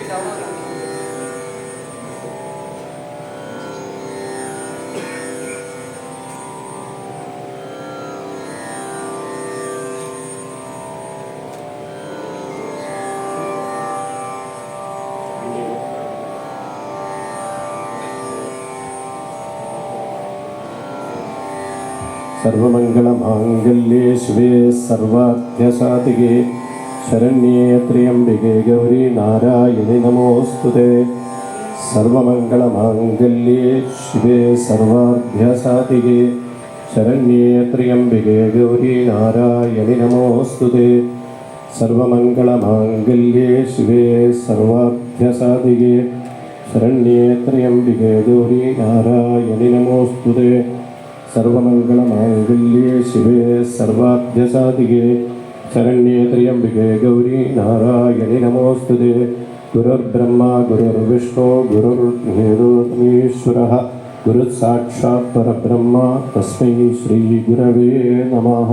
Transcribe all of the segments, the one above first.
സർവമംഗളമാംഗല്യേ ശിവേ സർവാർത്ഥ്യസാധികേ ശരണ്യേ ത്ര്യംബികേ ഗൗരി നാരായണി നമോസ്തുതേ. സർവമംഗളമാംഗല്യേ ശിവേ സർവാർത്ഥ്യസാധികേ ശരണ്യേ ത്ര്യംബികേ ഗൗരി നാരായണി നമോസ്തുതേ. സർവമംഗളമാംഗല്യേ ശിവേ സർവാർത്ഥ്യസാധികേ ശരണ്യേ ത്ര്യംബികേ ഗൗരി നാരായണി നമോസ്തുതേ. സർവമംഗളമാംഗല്യേ ശിവേ സർവാർത്ഥ്യസാധികേ ശരണ്യേ ത്ര്യംബികേ ഗൗരി നാരായണി നമോസ്തുതേ. ഗുരുർബ്രഹ്മ ഗുരുർവിഷ്ണു ഗുരുർദേവോമഹേശ്വരഃ ഗുരുസാക്ഷാത് പരബ്രഹ്മ തസ്മൈ ശ്രീ ഗുരവേ നമഃ.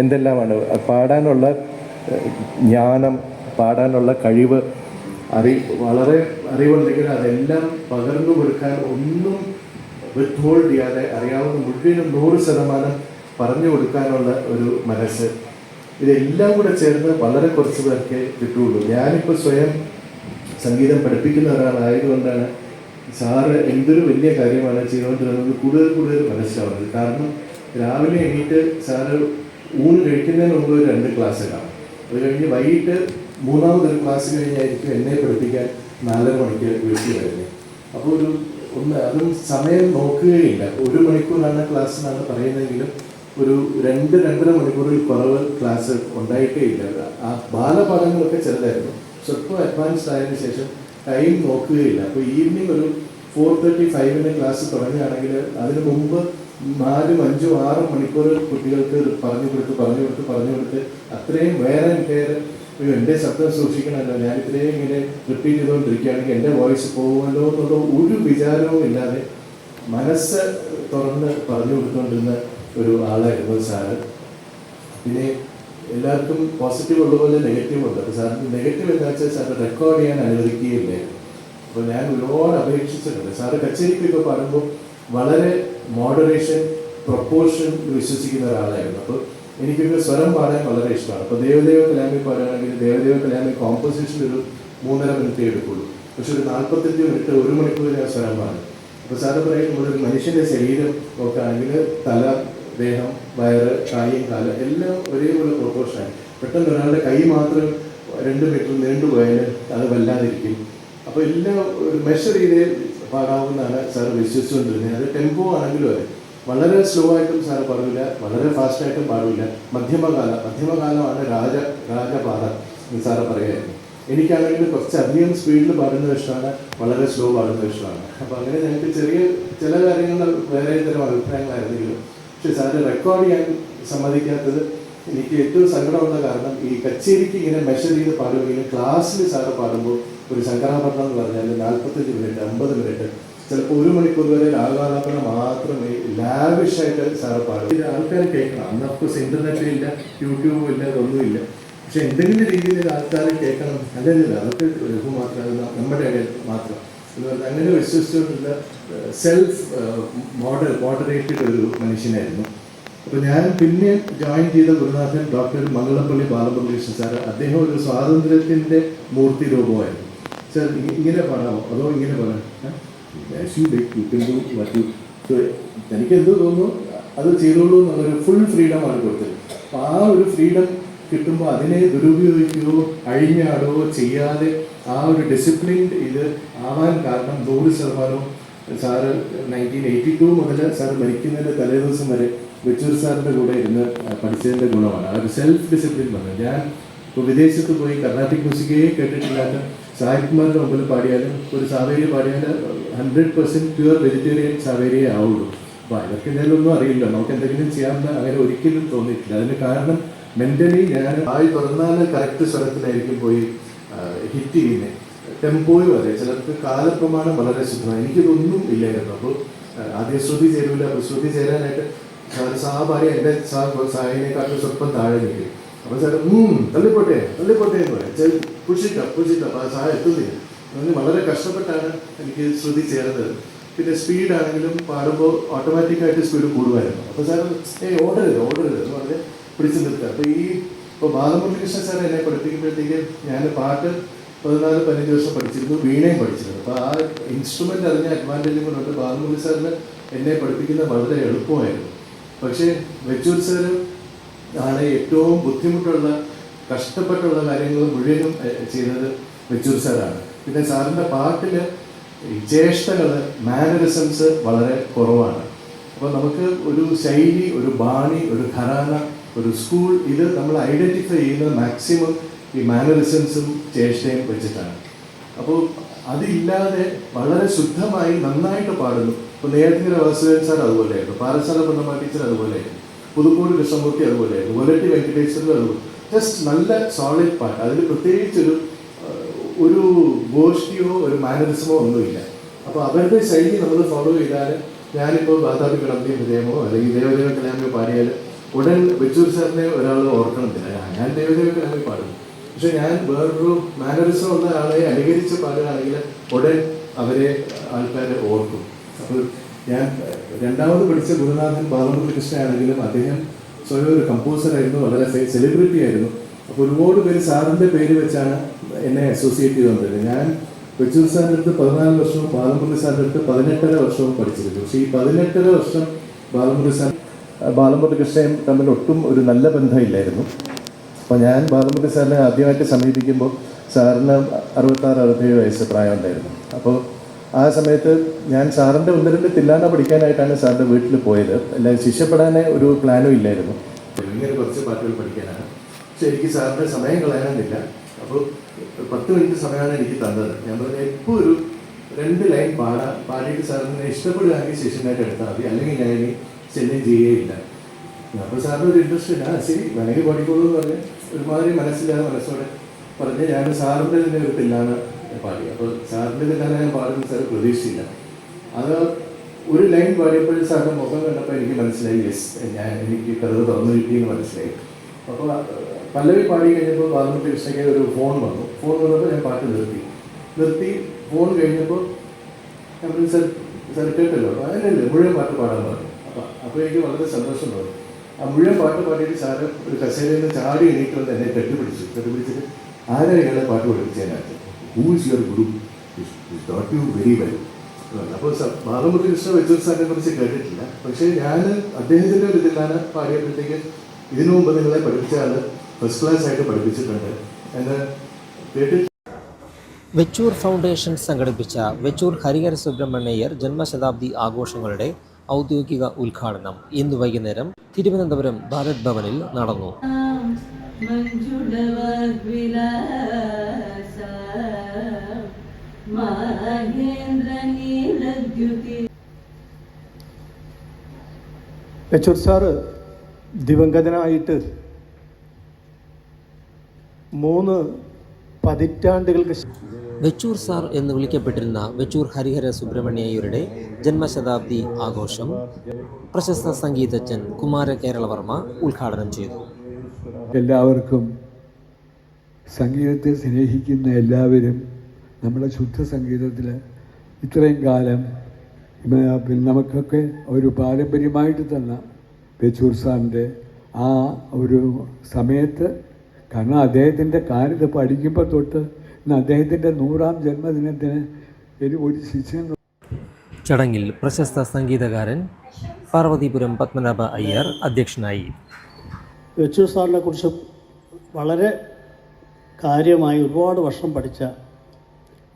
എന്തെല്ലാമാണ് പാടാനുള്ള ജ്ഞാനം, പാടാനുള്ള കഴിവ്, വളരെ അറിവുണ്ടെങ്കിൽ അതെല്ലാം പകർന്നു കൊടുക്കാൻ ഒന്നും വിത്ത്ഹോൾഡ് ചെയ്യാതെ അറിയാവുന്ന മുഴുവനും 100% പറഞ്ഞു കൊടുക്കാനുള്ള ഒരു മനസ്സ്, ഇതെല്ലാം കൂടെ ചേർന്ന് വളരെ കുറച്ച് പേർക്ക് കിട്ടുള്ളൂ. ഞാനിപ്പോൾ സ്വയം സംഗീതം പഠിപ്പിക്കുന്ന ഒരാളായതുകൊണ്ടാണ് സാറ് എന്തൊരു വലിയ കാര്യമാണ് ചെയ്തുകൊണ്ടിരുന്നത് കൂടുതൽ മനസ്സിലാവുന്നത്. കാരണം രാവിലെ എണീറ്റ് സാറ് ഊണ് കഴിക്കുന്നതിന് മുമ്പ് 2 ക്ലാസ് കാണും. അത് കഴിഞ്ഞ് വൈകിട്ട് 3ാമതൊരു ക്ലാസ് കഴിഞ്ഞായിരിക്കും എന്നെ പഠിപ്പിക്കാൻ 4:30 മണിക്ക് വീട്ടിൽ വരുന്നത്. അപ്പോൾ അതും സമയം നോക്കുകയില്ല. 1 മണിക്കൂറാണ് ക്ലാസ് എന്നാണ് പറയുന്നതെങ്കിലും ഒരു 2-2.5 മണിക്കൂറിൽ കുറവ് ക്ലാസ് ഉണ്ടായിട്ടേ ഇല്ല. ആ ബാലപാഠങ്ങളൊക്കെ ചെറുതായിരുന്നു. സ്വല്പം അഡ്വാൻസ്ഡ് ആയതിനു ശേഷം ടൈം നോക്കുകയില്ല. അപ്പോൾ ഈവനിങ് ഒരു 4:35 ക്ലാസ് തുടങ്ങുകയാണെങ്കിൽ അതിന് മുമ്പ് 4, 5, 6 മണിക്കൂർ കുട്ടികൾക്ക് പറഞ്ഞു കൊടുത്ത് അത്രയും വേറെ എൻ്റെ ശബ്ദം സൂക്ഷിക്കണമല്ലോ, ഞാൻ ഇത്രയും ഇങ്ങനെ റിപ്പീറ്റ് ചെയ്തുകൊണ്ടിരിക്കുകയാണെങ്കിൽ എൻ്റെ വോയിസ് പോകുമല്ലോ എന്നുള്ള ഒരു വിചാരവും ഇല്ലാതെ മനസ്സ് തുറന്ന് പറഞ്ഞു കൊടുത്തുകൊണ്ടിരുന്ന ഒരു ആളായിരുന്നു സാറ്. പിന്നെ എല്ലാവർക്കും പോസിറ്റീവ് ഉള്ളതുപോലെ നെഗറ്റീവ് ഉണ്ട്. അപ്പോൾ സാറിന് നെഗറ്റീവ് എന്താ വെച്ചാൽ സാറ് റെക്കോർഡ് ചെയ്യാൻ അനുവദിക്കുകയില്ലായിരുന്നു. അപ്പോൾ ഞാൻ ഒരുപാട് അപേക്ഷിച്ചിട്ടുണ്ട്. സാറ് കച്ചേരിക്കൊക്കെ പാടുമ്പോൾ വളരെ മോഡറേഷൻ, പ്രൊപ്പോർഷൻ വിശ്വസിക്കുന്ന ഒരാളായിരുന്നു. അപ്പോൾ എനിക്കൊക്കെ സ്വരം പാടാൻ വളരെ ഇഷ്ടമാണ്. അപ്പോൾ ദേവദേവ കലാമി പാടുകയാണെങ്കിൽ ദേവദേവ കലാമി കോമ്പോസിഷൻ ഒരു 3.5 മിനിറ്റേ എടുക്കുള്ളൂ. പക്ഷെ ഒരു 45 മിനിറ്റ് 1 മണിക്കൂർ ഞാൻ സ്വരം പാടും. അപ്പോൾ സാറ് പറയും, നമ്മളൊരു മനുഷ്യൻ്റെ ശരീരം നോക്കുകയാണെങ്കിൽ തല, ദേഹം, വയറ്, കായും കാലം എല്ലാം ഒരേപോലെ പ്രൊപ്പോർഷനാണ്. പെട്ടെന്ന് ഒരാളുടെ കൈ മാത്രം 2 മീറ്റർ നീണ്ടുപോയാൽ അത് വല്ലാതിരിക്കും. അപ്പോൾ എല്ലാം ഒരു മെഷർ ചെയ്തേ പാടാവുന്നതാണ് സാറ് വിശ്വസിച്ചുകൊണ്ടിരുന്നത്. അത് ടെമ്പോ ആണെങ്കിലും അതെ, വളരെ സ്ലോ ആയിട്ടും സാറ് പാടില്ല, വളരെ ഫാസ്റ്റായിട്ടും പാടില്ല. മധ്യമകാലമാണ് രാജപാഠം സാറ് പറയുമായിരുന്നു. എനിക്കാണെങ്കിൽ കുറച്ചധികം സ്പീഡിൽ പാടുന്നത് ഇഷ്ടമാണ്, വളരെ സ്ലോ പാടുന്നത് ഇഷ്ടമാണ്. അപ്പോൾ അങ്ങനെ ഞങ്ങൾക്ക് ചില കാര്യങ്ങൾ വേറെ തരം അഭിപ്രായങ്ങളായിരുന്നെങ്കിലും പക്ഷെ സാറ് റെക്കോർഡ് ചെയ്യാൻ സമ്മതിക്കാത്തത് എനിക്ക് ഏറ്റവും സങ്കടമുള്ള കാരണം ഈ കച്ചേരിക്ക് ഇങ്ങനെ മെഷർ ചെയ്ത് പാടുമെങ്കിലും ക്ലാസ്സിൽ സാറ് പാടുമ്പോൾ ഒരു ശങ്കരാഭരണം എന്ന് പറഞ്ഞാൽ 45 മിനിറ്റ് 50 മിനിറ്റ് ചിലപ്പോൾ 1 മണിക്കൂർ വരെ രാഗാലാപന മാത്രമേ ലാവിഷായിട്ട് സാറ് പാടും. ഇത് ആൾക്കാർ കേൾക്കണം. അന്ന് ഓഫ്കോഴ്സ് ഇൻ്റർനെറ്റിലില്ല, യൂട്യൂബും ഇല്ല, ഇതൊന്നുമില്ല. പക്ഷെ എന്തെങ്കിലും രീതിയിൽ ആൾക്കാർ കേൾക്കണം. അല്ലല്ല, അതൊക്കെ ലഘു മാത്രമല്ല, നമ്മുടെ ഇടയിൽ മാത്രം എന്ന് പറഞ്ഞാൽ അങ്ങനെ വിശ്വസിച്ചുകൊണ്ടുള്ള സെൽഫ് മോഡറേറ്റഡ് ഒരു മനുഷ്യനായിരുന്നു. അപ്പോൾ ഞാൻ പിന്നെ ജോയിൻ ചെയ്ത ഗുരുനാഥൻ ഡോക്ടർ മംഗളപ്പള്ളി ബാലമുരളീകൃഷ്ണൻ സാറ്. അദ്ദേഹം ഒരു സ്വാതന്ത്ര്യത്തിൻ്റെ മൂർത്തി രൂപമായിരുന്നു. സാർ ഇങ്ങനെ പാടാമോ അതോ ഇങ്ങനെ പാടാം, എനിക്ക് എന്ത് തോന്നുന്നു അത് ചെയ്തോളൂ എന്നുള്ളൊരു ഫുൾ ഫ്രീഡമാണ് കൊടുത്തത്. അപ്പോൾ ആ ഒരു ഫ്രീഡം കിട്ടുമ്പോൾ അതിനെ ദുരുപയോഗിക്കുകയോ അഴിഞ്ഞാടുകയോ ചെയ്യാതെ ആ ഒരു ഡിസിപ്ലിൻഡ് ഇത് ആവാൻ കാരണം 100% സാറ് 1982 മുതൽ സാറ് മരിക്കുന്നതിൻ്റെ തലേദിവസം വരെ വെച്ചൂർ സാറിൻ്റെ കൂടെ ഇരുന്ന് പഠിച്ചതിൻ്റെ ഗുണമാണ് ആ ഒരു സെൽഫ് ഡിസിപ്ലിൻ വന്നത്. ഞാൻ ഇപ്പോൾ വിദേശത്ത് പോയി കർണാട്ടിക് മ്യൂസിക്കേ കേട്ടിട്ടില്ലാത്ത സാഹിബുമാരുടെ മുമ്പിൽ പാടിയാലും ഒരു സാവേരി പാടിയാൽ 100% പ്യുവർ വെജിറ്റേറിയൻ സാവേരിയേ ആവുള്ളൂ. അപ്പോൾ അതൊക്കെ എന്തെങ്കിലുമൊന്നും അറിയില്ല, നമുക്ക് എന്തെങ്കിലും ചെയ്യാമെന്ന് അങ്ങനെ ഒരിക്കലും തോന്നിയിട്ടില്ല. അതിന് കാരണം മെൻ്റലി ഞാൻ ആയി തുറന്നാൽ കറക്റ്റ് സ്വരത്തിലായിരിക്കും പോയി ഹിറ്റ് ചെയ്യുന്നത്. ടെമ്പോയും അതെ, ചിലർക്ക് കാലപ്രമാണം വളരെ ശുദ്ധമാണ്. എനിക്കിതൊന്നും ഇല്ലായിരുന്നു. അപ്പോൾ ആദ്യം ശ്രുതി ചേരൂല. അപ്പോൾ ശ്രുതി ചേരാനായിട്ട് സാ പാടി എൻ്റെ സായിനെക്കാട്ടും സ്വല്പം താഴെ നിൽക്കും. അപ്പോൾ സാറ് തള്ളിപ്പോട്ടെ തള്ളിപ്പോട്ടെ എന്ന് പറയും. പുഷിക്കാം അപ്പോൾ സാ എത്തുന്നില്ല. അങ്ങനെ വളരെ കഷ്ടപ്പെട്ടാണ് എനിക്ക് ശ്രുതി ചേർന്നത്. പിന്നെ സ്പീഡാണെങ്കിലും പാടുമ്പോൾ ഓട്ടോമാറ്റിക്കായിട്ട് സ്പീഡ് കൂടുമായിരുന്നു. അപ്പോൾ സാർ ഓടരുത് എന്ന് പറഞ്ഞ് പിടിച്ചു നിർത്തുക. അപ്പോൾ ഇപ്പോൾ ബാലമുരളികൃഷ്ണൻ സാർ എന്നെ പഠിപ്പിക്കുമ്പോഴത്തേക്ക് ഞാൻ പാട്ട് 14-15 വർഷം പഠിച്ചിരുന്നു, വീണയും പഠിച്ചിരുന്നു. അപ്പോൾ ആ ഇൻസ്ട്രുമെൻ്റ് അറിഞ്ഞ അഡ്വാൻറ്റേജും കൊണ്ടുണ്ട് ബാലമുരളി സാറിന് എന്നെ പഠിപ്പിക്കുന്നത് വളരെ എളുപ്പമായിരുന്നു. പക്ഷേ വെച്ചൂർ സാർ ആണ് ഏറ്റവും ബുദ്ധിമുട്ടുള്ള കഷ്ടപ്പെട്ടുള്ള കാര്യങ്ങൾ മുഴുവനും ചെയ്തത് വെച്ചൂർ സാറാണ്. പിന്നെ സാറിൻ്റെ പാട്ടിൽ ഈ ചേഷ്ടകൾ, മാനറിസംസ് വളരെ കുറവാണ്. അപ്പോൾ നമുക്ക് ഒരു ശൈലി, ഒരു ബാണി, ഒരു ഘരാന, ഒരു സ്കൂൾ, ഇത് നമ്മൾ ഐഡൻറ്റിഫൈ ചെയ്യുന്നത് മാക്സിമം ഈ മാനറിസംസും ചേഷ്ടയും വെച്ചിട്ടാണ്. അപ്പോൾ അതില്ലാതെ വളരെ ശുദ്ധമായി നന്നായിട്ട് പാടുന്നു. ഇപ്പോൾ നെയ്യാറ്റിൻകര വാസുദേവൻ സാർ അതുപോലെയായിരുന്നു, പാറശാല പൊന്നമ്മ ടീച്ചർ അതുപോലെയായിരുന്നു, പുതുക്കോട് കൃഷ്ണമൂർത്തി അതുപോലെയായിരുന്നു, വൊലറ്റി വെങ്കടേശ്വരനും അതുപോലെ. ജസ്റ്റ് നല്ല സോളിഡ് പാട്ട്. അതിൽ പ്രത്യേകിച്ചൊരു ഗോഷ്ഠിയോ ഒരു മാനറിസമോ ഒന്നുമില്ല. അപ്പോൾ അവരുടെ ശൈലി നമ്മൾ ഫോളോ ചെയ്താൽ, ഞാനിപ്പോൾ വാതാപി കിടമ്പി ഹൃദയമോ അല്ലെങ്കിൽ ദേവദേവ കലാമിയോ പാടിയാൽ ഉടൻ വെച്ചൂർ സാറിനെ ഒരാൾ ഓർക്കണമെന്നില്ല. ഞാൻ ദേവദേവ കലാമി പാടുന്നു, പക്ഷെ ഞാൻ വേറൊരു മാനറിസം ഉള്ള ആളെ അനുകരിച്ച് പാടുകയാണെങ്കിൽ ഉടൻ അവരെ ആൾക്കാർ ഓർക്കും. അപ്പോൾ ഞാൻ രണ്ടാമത് പഠിച്ച ഗുരുനാഥൻ ബാലമുരളികൃഷ്ണനാണെങ്കിലും അദ്ദേഹം സ്വയം ഒരു കമ്പോസറായിരുന്നു, വളരെ സെലിബ്രിറ്റി ആയിരുന്നു. അപ്പോൾ ഒരുപാട് പേര് സാറിൻ്റെ പേര് വെച്ചാണ് എന്നെ അസോസിയേറ്റ് ചെയ്തുകൊണ്ടിരുന്നത്. ഞാൻ വെച്ചൂർ സാറിൻ്റെ അടുത്ത് 14 വർഷവും ബാലമുരളി സാറിൻ്റെ അടുത്ത് 18.5 വർഷവും പഠിച്ചിരുന്നു. പക്ഷേ ഈ 18.5 വർഷം ബാലമുരളി കൃഷ്ണയും തമ്മിൽ ഒട്ടും ഒരു നല്ല ബന്ധമില്ലായിരുന്നു. അപ്പോൾ ഞാൻ ബാലമുരളി സാറിനെ ആദ്യമായിട്ട് സമീപിക്കുമ്പോൾ സാറിന് 66-67 വയസ്സ് പ്രായമുണ്ടായിരുന്നു. അപ്പോൾ ആ സമയത്ത് ഞാൻ സാറിൻ്റെ 1-2 തില്ലാന പഠിക്കാനായിട്ടാണ് സാറിൻ്റെ വീട്ടിൽ പോയത്. അല്ല, ശിഷ്യപ്പെടാനേ ഒരു പ്ലാനും ഇല്ലായിരുന്നു. ഇങ്ങനെ കുറച്ച് പാട്ടുകൾ പഠിക്കാനാണ്. പക്ഷെ എനിക്ക് സാറിൻ്റെ സമയം കളയാനില്ല. അപ്പോൾ 10 മിനിറ്റ് സമയമാണ് എനിക്ക് തന്നത്. ഞാൻ പറഞ്ഞ എപ്പോൾ ഒരു 2 ലൈൻ പാടിയിട്ട് സാറിനെ ഇഷ്ടപ്പെടുകയാണെങ്കിൽ ശിഷ്യനായിട്ട് എടുത്താൽ മതി, അല്ലെങ്കിൽ ഞാൻ ഇനി ശല്യം ചെയ്യുകയില്ല. അപ്പോൾ സാറിന് ഒരു ഇൻട്രസ്റ്റ് ഇല്ല. ശരി, വേണമെങ്കിൽ പാടിക്കോളൂ എന്ന് പറഞ്ഞ് ഒരുമാതിരി മനസ്സോടെ പറഞ്ഞ് ഞാൻ സാറിൻ്റെ തന്നെ ഒരു തില്ലാണ് പാടി. അപ്പോൾ സാറിൻ്റെ തില്ലാണ് ഞാൻ പാടുന്ന സാർ പ്രതീക്ഷിച്ചില്ല. അത് ഒരു ലൈൻ പാടിയപ്പോഴും സാറിൻ്റെ മുഖം കണ്ടപ്പോൾ എനിക്ക് മനസ്സിലായി, യെസ്, എനിക്ക് കഥ തുറന്നു കിട്ടിയെന്ന് മനസ്സിലായി. അപ്പോൾ പല്ലവി പാടി കഴിഞ്ഞപ്പോൾ ബാലമുരളി കൃഷ്ണയ്ക്ക് ഒരു ഫോൺ വന്നപ്പോൾ ഞാൻ പാട്ട് നിർത്തി ഫോൺ കഴിഞ്ഞപ്പോൾ ഞാൻ പറഞ്ഞു, സാർ കേട്ടല്ലോ, അതിനല്ലേ മുഴുവൻ പാട്ട് പാടാൻ പറഞ്ഞു. അപ്പോൾ എനിക്ക് വളരെ സന്തോഷം തോന്നി. ആ മുഴുവൻ പാട്ട് പാടിയിട്ട് സാറ് ഒരു കസേരയിൽ നിന്ന് ചാടി എണീറ്റ് വന്ന് എന്നെ കെട്ടിപ്പിടിച്ചിട്ട് ആരാ ഇയാളെ പാട്ട് പഠിപ്പിച്ചതിനകത്ത്, who is your guru, taught you very well. അപ്പോൾ ബാലമുരളി കൃഷ്ണ വെച്ചൂർ സാറിനെ കുറിച്ച് കേട്ടിട്ടില്ല. പക്ഷേ ഞാൻ അദ്ദേഹത്തിൻ്റെ ഒരു ഇതിലാണ് പാടിയപ്പോഴത്തേക്ക് ഇതിനു മുമ്പ് നിങ്ങളെ പഠിപ്പിച്ച ആൾ ഫസ്റ്റ് ക്ലാസ് ആയിട്ട് പഠിപ്പിച്ചിട്ടുണ്ട് എന്ന് കേട്ടിട്ട്. വെച്ചൂർ ഫൗണ്ടേഷൻ സംഘടിപ്പിച്ച വെച്ചൂർ ഹരിഹര സുബ്രഹ്മണ്യയ്യർ ജന്മശതാബ്ദി ആഘോഷങ്ങളുടെ ഔദ്യോഗിക ഉദ്ഘാടനം ഇന്ന് വൈകുന്നേരം തിരുവനന്തപുരം ഭാരത് ഭവനിൽ നടന്നു. വെച്ചൂർ സാറ് ദിവംഗതനായിട്ട് 3 പതിറ്റാണ്ടുകൾക്ക് വെച്ചൂർ സാർ എന്ന് വിളിക്കപ്പെട്ടിരുന്ന വെച്ചൂർ ഹരിഹര സുബ്രഹ്മണ്യയ്യരുടെ ജന്മശതാബ്ദി ആഘോഷം പ്രശസ്ത സംഗീതജ്ഞൻ കുമാര കേരളവർമ്മ ഉദ്ഘാടനം ചെയ്തു. എല്ലാവർക്കും, സംഗീതത്തെ സ്നേഹിക്കുന്ന എല്ലാവരും നമ്മുടെ ശുദ്ധ സംഗീതത്തിൽ ഇത്രയും കാലം നമുക്കൊക്കെ ഒരു പാരമ്പര്യമായിട്ട് തന്ന വെച്ചൂർ സാറിൻ്റെ ആ ഒരു സമയത്ത്, കാരണം അദ്ദേഹത്തിൻ്റെ കാലത്ത് പഠിക്കുമ്പോൾ തൊട്ട് ഇന്ന് അദ്ദേഹത്തിൻ്റെ 100ാം ജന്മദിനത്തിന് ഒരു ശിഷ്യൻ. ചടങ്ങിൽ പ്രശസ്ത സംഗീതകാരൻ പാർവതീപുരം പത്മനാഭ അയ്യർ അധ്യക്ഷനായി. വെച്ചൂർ സാറിനെ കുറിച്ച് വളരെ കാര്യമായി ഒരുപാട് വർഷം പഠിച്ച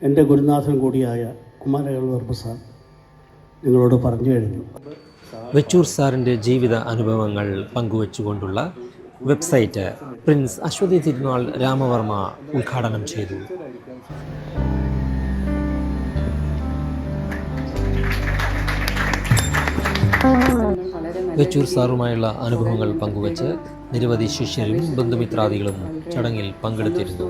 എൻ്റെ ഗുരുനാഥൻ കൂടിയായ കുമാരകേളവർമ്മ സാർ നിങ്ങളോട് പറഞ്ഞു കഴിഞ്ഞു. വെച്ചൂർ സാറിൻ്റെ ജീവിത അനുഭവങ്ങൾ പങ്കുവച്ചുകൊണ്ടുള്ള വെബ്സൈറ്റ് പ്രിൻസ് അശ്വതി തിരുനാൾ രാമവർമ്മ ഉദ്ഘാടനം ചെയ്തു. വെച്ചൂർ സാറുമായുള്ള അനുഭവങ്ങൾ പങ്കുവച്ച് നിരവധി ശിഷ്യരും ബന്ധുമിത്രാദികളും ചടങ്ങിൽ പങ്കെടുത്തിരുന്നു.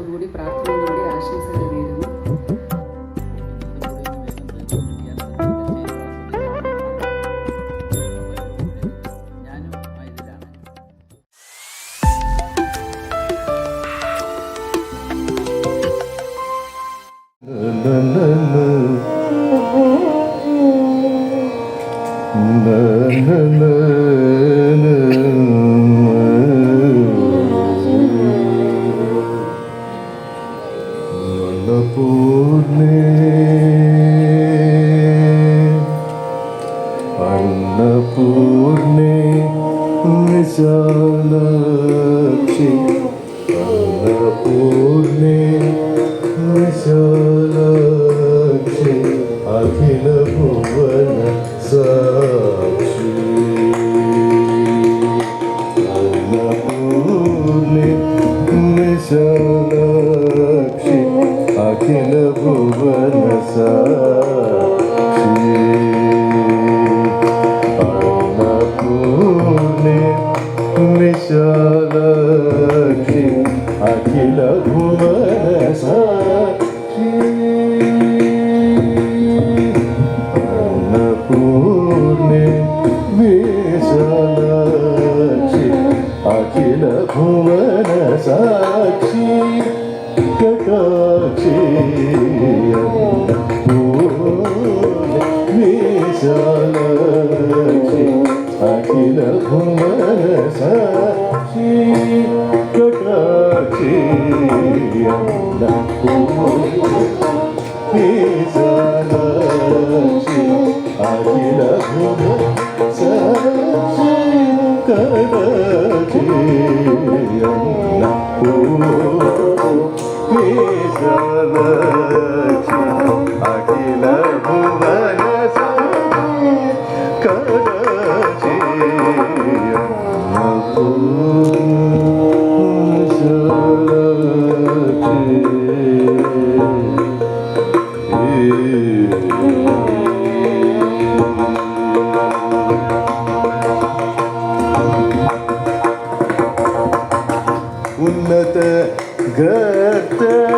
അന്നപൂർണേ അന്നപൂർണേ വിശാലാക്ഷി അന്നപൂർണേ വിശാലാക്ഷി അഖില ഭുവന സാക്ഷി അന്നപൂർണേ വിശാലാക്ഷി അഖില ഭുവന സാക്ഷി അന്നപൂർണേ വിശാലാക്ഷി അഖില ഭുവന സാക്ഷി അന്നപൂർണേ വിശാലാക്ഷി അഖില ഭുവന സാക്ഷി കടാക്ഷി അന്നപൂർണേ വിശാലാക്ഷി അഖില ഭുവന സാക്ഷി കടാക്ഷി അന്നപൂർണേ വിശാലാക്ഷി അഖില ഭുവന സാക്ഷി കടാക്ഷി അന്നപൂർണേ വിശാലാക്ഷി അഖില ഭുവന സാക്ഷി കടാക്ഷി ഉന്നത ഗർത്തതീത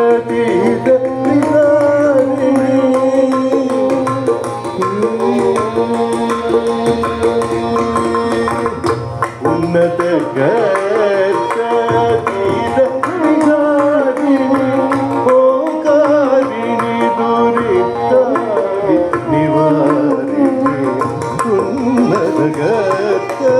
ഉന്നത ഗർത്തതീത ഓകാരിണി ദുരിതാരി നിവാരിണി ഉന്നത ഗർത്തതീത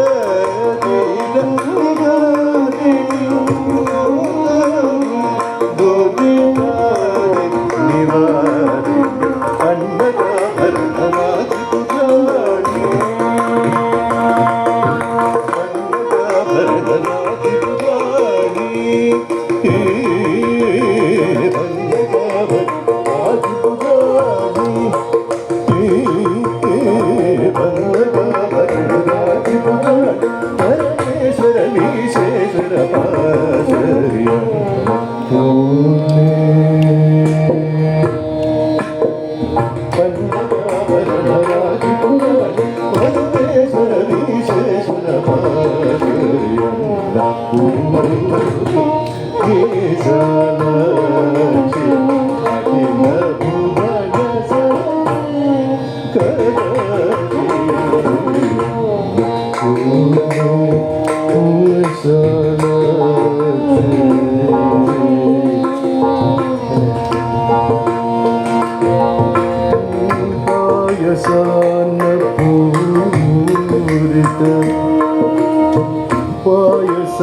പായസ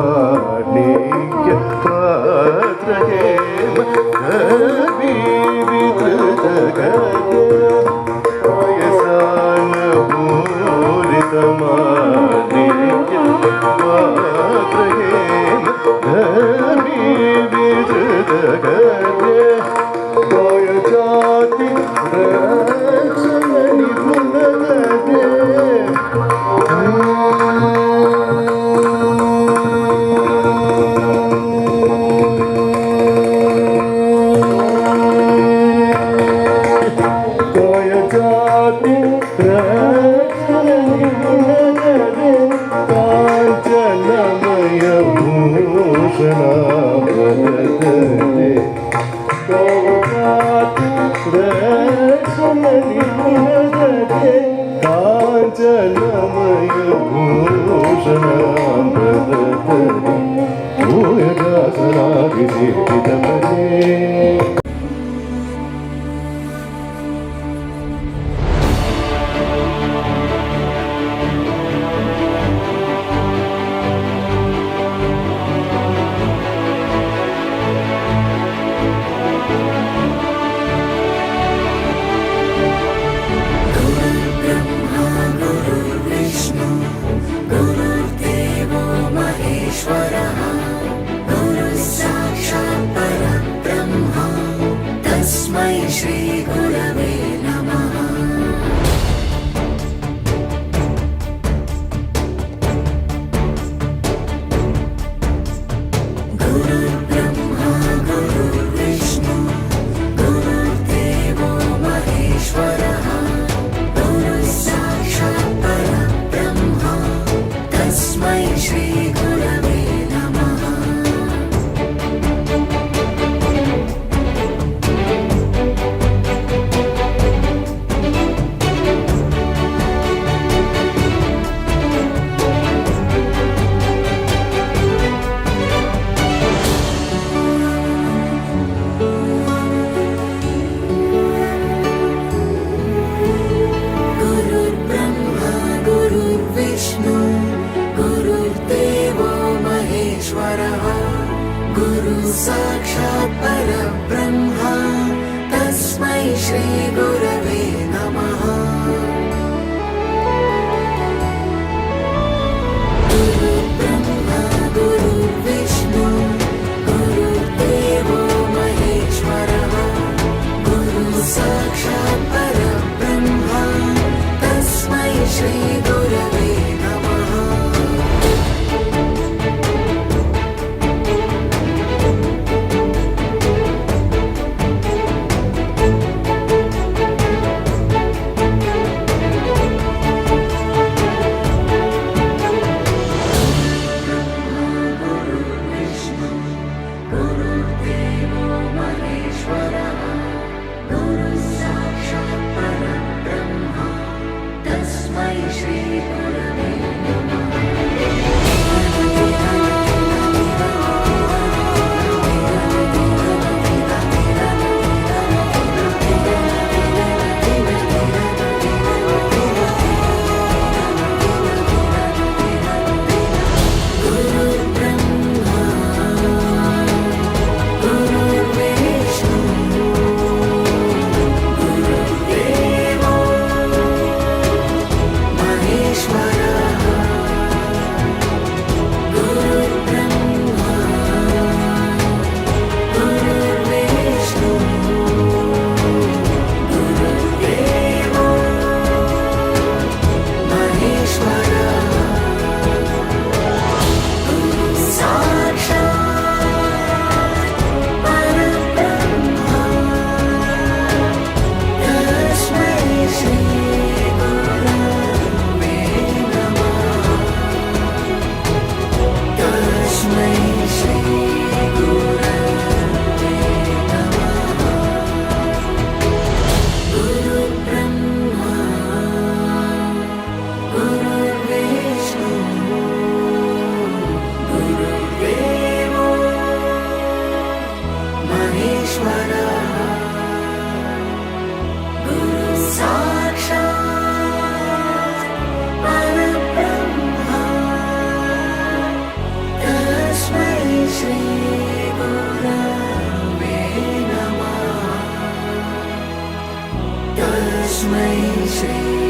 അന്നപൂരിതമാണിക്യ പാത്രഹേമ പായസ അന്നപൂരിതമാണിക്യ പാത്രഹേമ പായജാതി രക്ഷണി പുനരേ तस्मै श्री